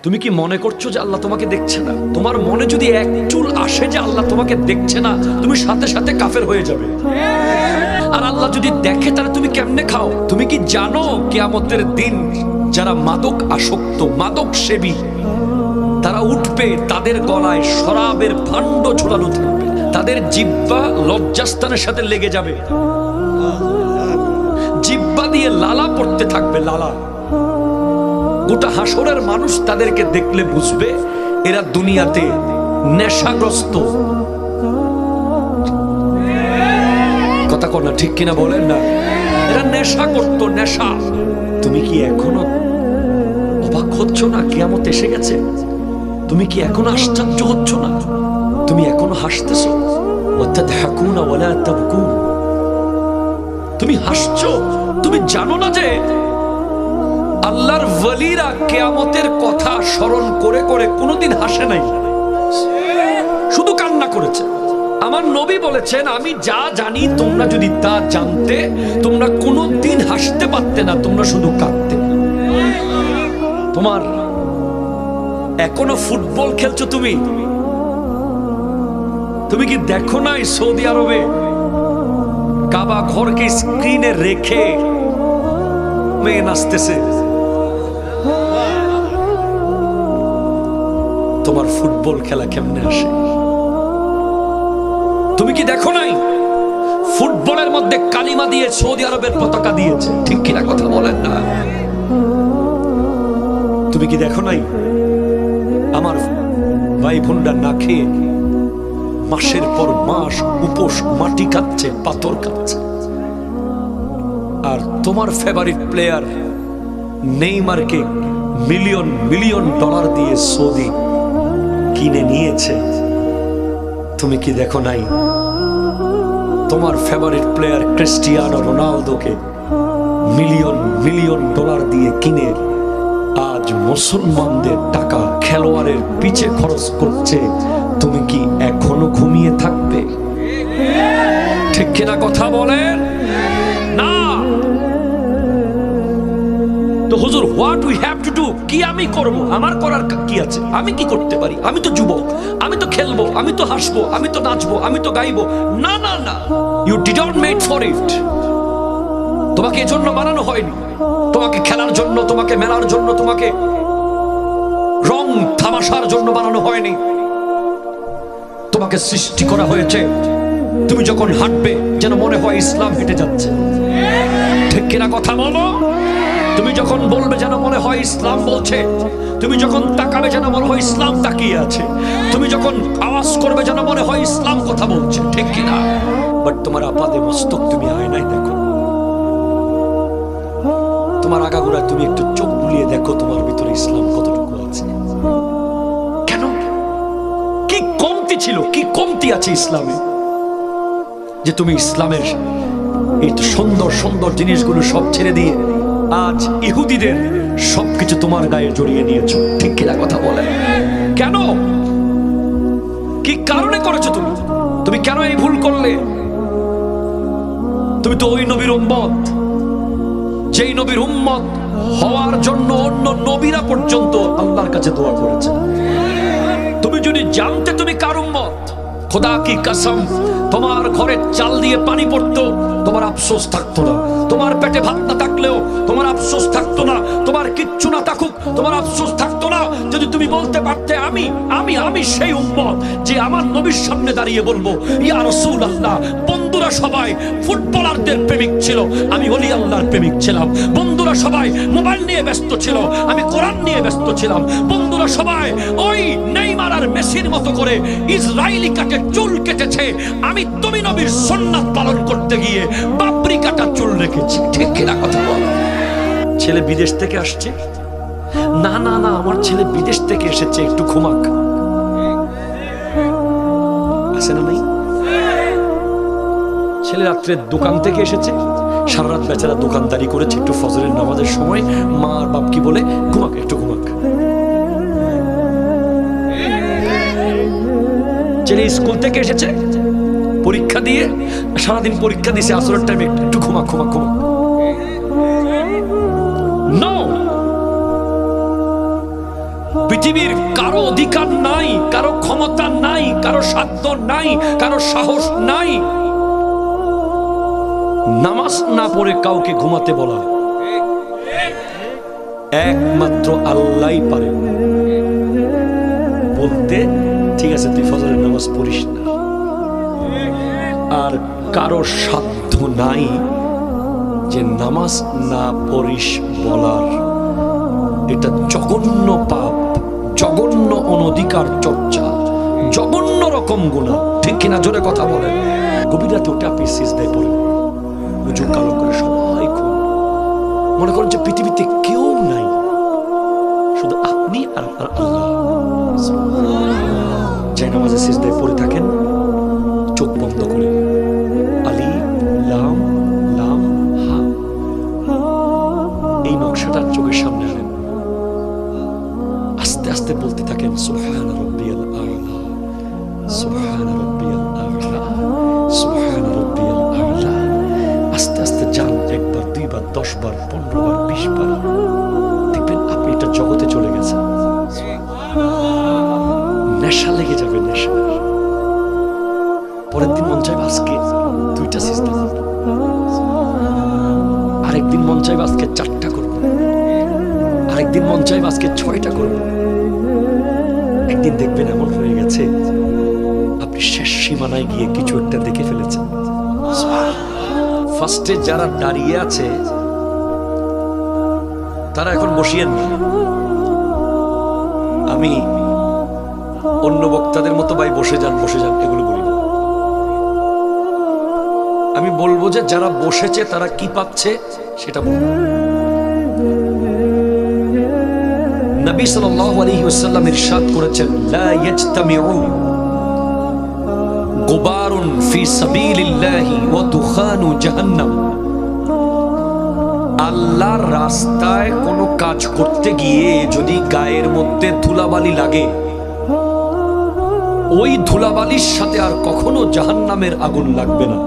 তুমি কি মনে করছো যে আল্লাহ তোমাকে দেখছে না? তোমার মনে যদি এক চুল আসে যে আল্লাহ তোমাকে দেখছে না, তুমি সাথে সাথে কাফের হয়ে যাবে। আর আল্লাহ যদি দেখে তাহলে তুমি কেমনে খাও? তুমি কি জানো কিয়ামতের দিন যারা মাদক আসক্ত, মাদক সেবী, তারা উঠবে, তাদের গলায় শরাবের ভাণ্ড ঝোলানো থাকবে, তাদের জিহ্বা লজ্জাস্থানের সাথে লেগে যাবে, জিহ্বা দিয়ে লালা পড়তে থাকবে, লালা। গোটা হাসরের মানুষ তাদেরকে দেখলে বুঝবে এরা দুনিয়াতে নেশাগ্রস্ত। কথা কর না, ঠিক কিনা বলেন না? এরা নেশা করতো, নেশা। তুমি কি এখনো অবাক হচ্ছ না কিয়ামত এসে গেছে? তুমি কি এখনো আশ্চর্য হচ্ছ না? তুমি এখনো হাসতেছো? ওয়াতাদহাকুনা ওয়ালা তাবকুন। তুমি হাসছো, তুমি জানো না যে আল্লাহর ওয়ালিরা কিয়ামতের কথা স্মরণ করে করে কোনোদিন হাসে নাই, শুধু কান্না করেছে। আমার নবী বলেছেন, আমি যা জানি তোমরা যদি তা জানতে, তোমরা কোনোদিন হাসতে পারতে না, তোমরা শুধু কাঁদতে। তোমার এখনো ফুটবল খেলছো তুমি? তুমি কি দেখো নাই সৌদি আরবে কাবা ঘরকে স্ক্রিনে রেখে মেয়ে নাচতেছে? তোমার ফুটবল খেলা কেমনে আসে? তুমি কি দেখো নাই ফুটবলের মধ্যে কালিমা দিয়ে সৌদি আরবের পতাকা দিয়েছে? ঠিক কিনা কথা বলেন না? তুমি কি দেখো নাই আমার ভাই বোনরা না খেয়ে মাসের পর মাস উপোস, মাটি কাটছে, পাথর কাটছে, আর তোমার ফেভারিট প্লেয়ার নেইমারকে মিলিয়ন মিলিয়ন ডলার দিয়ে সৌদি কিনে নিয়েছে? তুমি কি দেখো নাই তোমার ফেভারিট প্লেয়ার ক্রিস্টিয়ানো রোনালদোকে মিলিয়ন মিলিয়ন ডলার দিয়ে কিনে আজ মুসলমানদের টাকা খেলোয়াড়ের পিছে খরচ করছে? তুমি কি এখনো ঘুমিয়ে থাকবে? ঠিক কিনা কথা বলেন না? তো হুজুর, what we have to do? কি আমি করব? আমার করার কি আছে? আমি কি করতে পারি? আমি তো যুবক, আমি তো খেলবো, আমি তো হাসবো, আমি তো নাচবো, আমি তো গাইবো। না না না, you didn't made for it. তোমাকে এজন্য বানানো হয়নি। তোমাকে খেলার জন্য, তোমাকে মেলার জন্য, তোমাকে রং তামাশার জন্য বানানো হয়নি। তোমাকে সৃষ্টি করা হয়েছে তুমি যখন হাঁটবে যেন মনে হয় ইসলাম হেঁটে যাচ্ছে। ঠিক কিনা কথা বলো? তুমি যখন বলবে যেন মনে হয় ইসলাম বলছে। তুমি যখন তাকাবে যেন মনে হয় ইসলাম তাকিয়ে আছে। তুমি যখন আওয়াজ করবে যেন মনে হয় ইসলাম কথা বলছে। ঠিক কিনা? বাট তোমার আপাদে মস্তক তুমি আয়নায় দেখো, তোমার আগাগোড়া তুমি একটু চোখ বুলিয়ে দেখো তোমার ভিতরে ইসলাম কতটুকু আছে। কেন? কি কমতি ছিল, কি কমতি আছে ইসলামে যে তুমি ইসলামের এই সুন্দর সুন্দর জিনিসগুলো সব ছেড়ে দিয়ে আজ ইহুদিদের সবকিছু তোমার গায়ে জড়িয়ে নিয়েছো? ঠিক কিনা কথা বলে? কেন? কি কারণে করেছো তুমি? তুমি কেন এই ভুল করলে? তুমি তো ওই নবীর উম্মত, যেই নবীর উম্মত হওয়ার জন্য অন্য নবীরা পর্যন্ত আল্লাহর কাছে দোয়া করেছে। তুমি যদি জানতে তুমি কার উম্মত, খোদা কি কসম, তোমার ঘরে চাল দিয়ে পানি পড়তো, তোমার আফসোস থাকতো না। তোমার পেটে ভাত না থাকলেও তোমার আফসোস থাকতো না। তোমার কিচ্ছু না থাকুক, তোমার আফসোস থাকতো না যদি তুমি বলতে পারতে, আমি আমি আমি সেই উম্মত যে আমার নবীর সামনে দাঁড়িয়ে বলবো, ইয়া রাসূলুল্লাহ। বন্ধুরা সবাই ফুটবলারদের প্রেমিক ছিল, আমি ওলি আল্লাহর প্রেমিক ছিলাম। বন্ধুরা সবাই মোবাইল নিয়ে ব্যস্ত ছিল, আমি কোরআন নিয়ে ব্যস্ত ছিলাম। বন্ধুরা সবাই ওই নেইমার আর মেসির মতো করে ইসরায়েলি কাটে চুল কেটেছে, আমি তুমি নবীর সুন্নাত পালন করতে গিয়ে বাবরি কাটা চুল রেখেছি। ঠিক কিনা কথা বল? ছেলে বিদেশ থেকে আসছে, না না না, আমার ছেলে বিদেশ থেকে এসেছে, একটু ঘুমাক। আছে না নাই? ছেলে রাত্রে দোকান থেকে এসেছে, সারা রাত বেচারা দোকানদারি করেছে, একটু ফজরের নামাজের সময় মা আর বাপ কি বলে, ঘুমাক, একটু ঘুমাক। ছেলে স্কুল থেকে এসেছে, পরীক্ষা দিয়ে সারাদিন পরীক্ষা দিয়েছে, আসরের টাইমে একটু ঘুমাক ঘুমাক ঘুমাক। নো, পৃথিবীর কারো অধিকার নাই, কারো ক্ষমতা নাই, কারো সাধ্য নাই, কারো সাহস নাই নামাজ না পড়ে কাউকে ঘুমাতে বলা। একমাত্র আল্লাহই পারে বলতে, ঠিক আছে তুই ফজরের নামাজ পড়িস না। আর কারো সাধ্য নাই যে নামাজ না পড়িস বলার। এটা জঘন্য পাপ, জঘন্য অনধিকার চর্চা, জঘন্য রকম গুনাহ, ঠিক কিনা? জোরে কথা বলেন। গভীর রাতে উঠে আপনি সিজদায় পড়েন, উজু কালো করে সবাই ঘুম, মনে করেন যে পৃথিবীতে কেউ নাই, শুধু আপনি আর আল্লাহ। যাই নামাজে সিজদায় পড়ে থাকেন, চোখ বন্ধ করে আলিফ লাম লাম হা এই নকশাটা চোখের সামনে আনেন, আস্তে আস্তে বলতে থাকেন সুবহান রাব্বিয়াল আ'লা, সুবহান রাব্বিয়াল আ'লা, সুবহান রাব্বিয়াল আ'লা। আস্তে আস্তে যান, একবার, দুইবার, 10 বার, 15 বার, 20 বার, দেখবেন আপনি এটা জগতে চলে গেছেন। নেশা লেগে যাবে, নেশা। পরের দিন মন চাইবে আজকে 2টা সিজদা করব, আরেকদিন মন চাইবে আজকে 4টা করব, আরেকদিন মন চাইবে আজকে 6টা করব। একদিন দেখবেন এমন হয়ে গেছে আপনি শেষ সীমানায় গিয়ে কিছু একটা দেখে ফেলেছেন। ফার্স্টে যারা দাঁড়িয়ে আছে তারা এখন বসিয়েন না। আমি অন্য বক্তাদের মতো ভাই বসে যান বসে যান এগুলো বলি না। আমি বলবো যে যারা বসেছে তারা কি পাচ্ছে সেটা বলবো। নবী সাল্লাল্লাহু আলাইহি ওয়াসাল্লাম ইরশাদ করেছেন, লা ইয়াজতামিউ গুবারুন ফি সাবিলিল্লাহি ওয়া দুখানু জাহান্নাম। আল্লাহর রাস্তায় কোনো কাজ করতে গিয়ে যদি গায়ের মধ্যে ধুলাবালি লাগে, ওই ধুলাবালির সাথে আর কখনো জাহান্নামের আগুন লাগবে না।